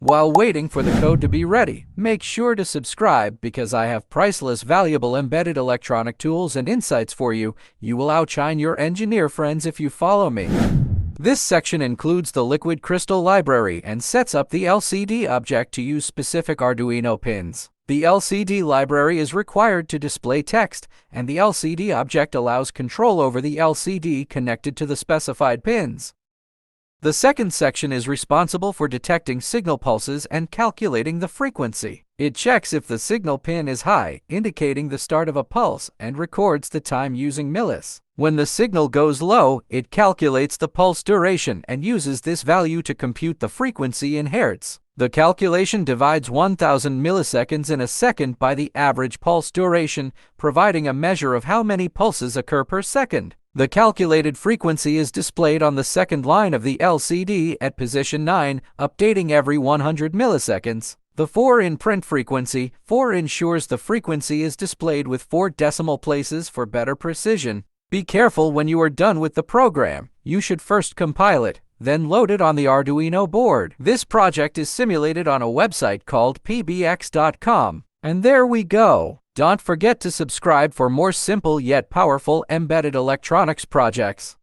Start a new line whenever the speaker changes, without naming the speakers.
While waiting for the code to be ready, make sure to subscribe because I have priceless, valuable embedded electronic tools and insights for you. You will outshine your engineer friends if you follow me. This section includes the liquid crystal library and sets up the LCD object to use specific Arduino pins. The LCD library is required to display text, and the LCD object allows control over the LCD connected to the specified pins. The second section is responsible for detecting signal pulses and calculating the frequency. It checks if the signal pin is high, indicating the start of a pulse, and records the time using millis. When the signal goes low, it calculates the pulse duration and uses this value to compute the frequency in hertz. The calculation divides 1000 milliseconds in a second by the average pulse duration, providing a measure of how many pulses occur per second. The calculated frequency is displayed on the second line of the LCD at position 9, updating every 100 milliseconds. The 4 in print frequency, 4 ensures the frequency is displayed with 4 decimal places for better precision. Be careful when you are done with the program. You should first compile it, then load it on the Arduino board. This project is simulated on a website called pbx.com. And there we go. Don't forget to subscribe for more simple yet powerful embedded electronics projects.